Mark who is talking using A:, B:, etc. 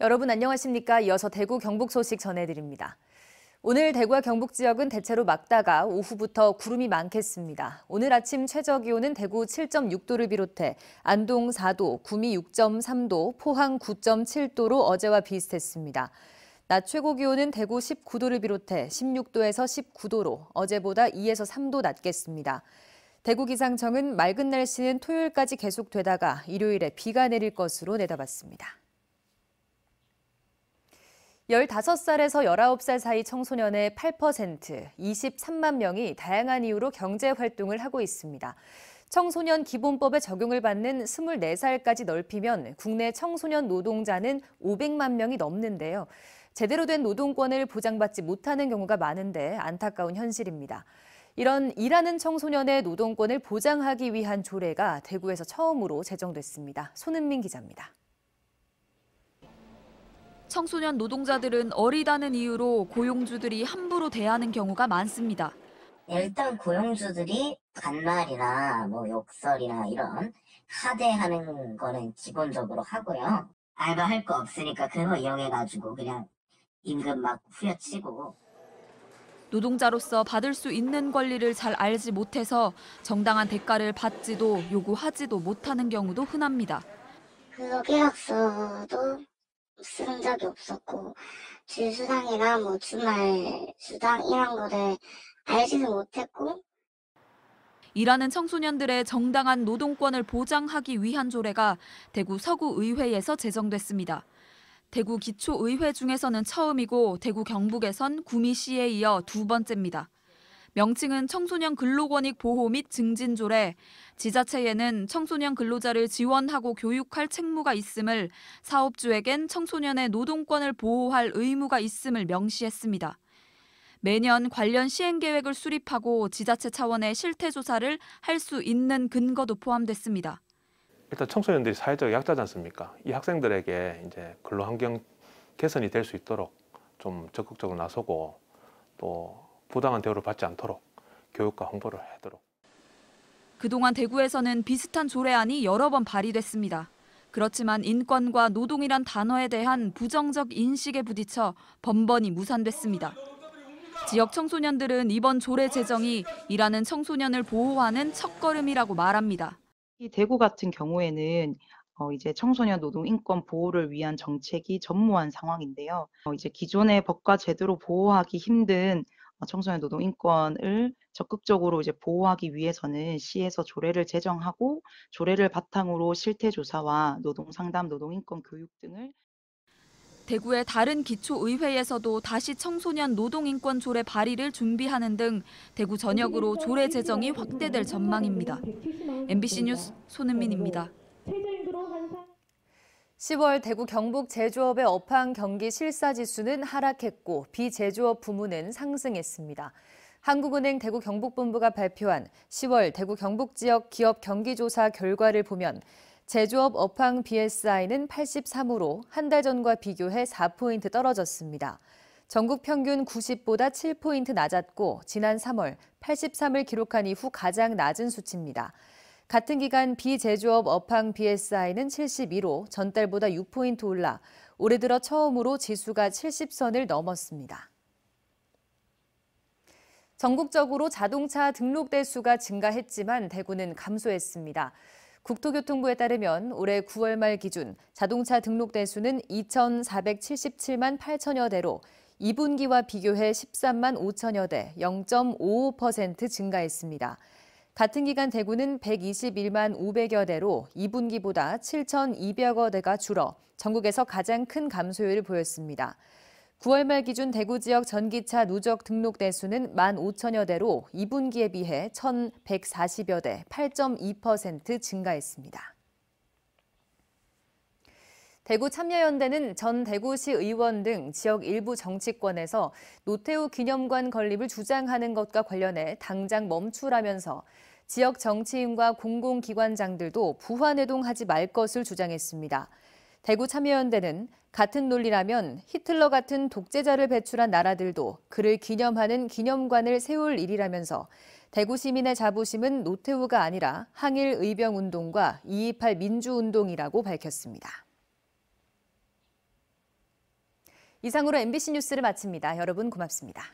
A: 여러분 안녕하십니까? 이어서 대구 경북 소식 전해드립니다. 오늘 대구와 경북 지역은 대체로 맑다가 오후부터 구름이 많겠습니다. 오늘 아침 최저기온은 대구 7.6도를 비롯해 안동 4도, 구미 6.3도, 포항 9.7도로 어제와 비슷했습니다. 낮 최고 기온은 대구 19도를 비롯해 16도에서 19도로 어제보다 2에서 3도 낮겠습니다. 대구 기상청은 맑은 날씨는 토요일까지 계속되다가 일요일에 비가 내릴 것으로 내다봤습니다. 15살에서 19살 사이 청소년의 8%, 23만 명이 다양한 이유로 경제 활동을 하고 있습니다. 청소년 기본법의 적용을 받는 24살까지 넓히면 국내 청소년 노동자는 500만 명이 넘는데요. 제대로 된 노동권을 보장받지 못하는 경우가 많은데 안타까운 현실입니다. 이런 일하는 청소년의 노동권을 보장하기 위한 조례가 대구에서 처음으로 제정됐습니다. 손은민 기자입니다.
B: 청소년 노동자들은 어리다는 이유로 고용주들이 함부로 대하는 경우가 많습니다.
C: 일단 고용주들이 반말이나 욕설이나 이런 하대하는 거는 기본적으로 하고요. 알바할 거 없으니까 그거 이용해가지고 그냥 임금 막 후려치고.
B: 노동자로서 받을 수 있는 권리를 잘 알지 못해서 정당한 대가를 받지도 요구하지도 못하는 경우도 흔합니다.
D: 근로계약서도 쓴 적이 없었고 주휴수당이나 주말 수당 이런 거를 알지도 못했고.
B: 일하는 청소년들의 정당한 노동권을 보장하기 위한 조례가 대구 서구의회에서 제정됐습니다. 대구 기초의회 중에서는 처음이고 대구 경북에선 구미시에 이어 두 번째입니다. 명칭은 청소년 근로권익 보호 및 증진 조례, 지자체에는 청소년 근로자를 지원하고 교육할 책무가 있음을, 사업주에겐 청소년의 노동권을 보호할 의무가 있음을 명시했습니다. 매년 관련 시행 계획을 수립하고 지자체 차원의 실태 조사를 할 수 있는 근거도 포함됐습니다.
E: 일단 청소년들이 사회적 약자지 않습니까? 이 학생들에게 이제 근로 환경 개선이 될 수 있도록 좀 적극적으로 나서고 또 부당한 대우를 받지 않도록 교육과 홍보를 하도록.
B: 그동안 대구에서는 비슷한 조례안이 여러 번 발의됐습니다. 그렇지만 인권과 노동이란 단어에 대한 부정적 인식에 부딪혀 번번이 무산됐습니다. 지역 청소년들은 이번 조례 제정이 일하는 청소년을 보호하는 첫걸음이라고 말합니다.
F: 이 대구 같은 경우에는 이제 청소년 노동 인권 보호를 위한 정책이 전무한 상황인데요. 이제 기존의 법과 제도로 보호하기 힘든 청소년 노동 인권을 적극적으로 이제 보호하기 위해서는 시에서 조례를 제정하고 조례를 바탕으로 실태 조사와 노동 상담, 노동 인권 교육 등을.
B: 대구의 다른 기초의회에서도 다시 청소년 노동인권 조례 발의를 준비하는 등 대구 전역으로 조례 제정이 확대될 전망입니다. MBC 뉴스 손은민입니다.
A: 10월 대구 경북 제조업의 업황 경기 실사지수는 하락했고 비제조업 부문은 상승했습니다. 한국은행 대구 경북본부가 발표한 10월 대구 경북 지역 기업 경기조사 결과를 보면 제조업 업황 BSI는 83으로 한 달 전과 비교해 4포인트 떨어졌습니다. 전국 평균 90보다 7포인트 낮았고 지난 3월 83을 기록한 이후 가장 낮은 수치입니다. 같은 기간 비제조업 업황 BSI는 72로 전달보다 6포인트 올라 올해 들어 처음으로 지수가 70선을 넘었습니다. 전국적으로 자동차 등록 대수가 증가했지만 대구는 감소했습니다. 국토교통부에 따르면 올해 9월 말 기준 자동차 등록 대수는 2,477만 8천여 대로 2분기와 비교해 13만 5천여 대, 0.55% 증가했습니다. 같은 기간 대구는 121만 500여 대로 2분기보다 7,200여 대가 줄어 전국에서 가장 큰 감소율을 보였습니다. 9월 말 기준 대구 지역 전기차 누적 등록 대수는 1만 5천여 대로 2분기에 비해 1,140여 대, 8.2% 증가했습니다. 대구 참여연대는 전 대구시 의원 등 지역 일부 정치권에서 노태우 기념관 건립을 주장하는 것과 관련해 당장 멈추라면서 지역 정치인과 공공기관장들도 부화내동하지 말 것을 주장했습니다. 대구 참여연대는 같은 논리라면 히틀러 같은 독재자를 배출한 나라들도 그를 기념하는 기념관을 세울 일이라면서 대구 시민의 자부심은 노태우가 아니라 항일 의병운동과 2.28 민주운동이라고 밝혔습니다. 이상으로 MBC 뉴스를 마칩니다. 여러분 고맙습니다.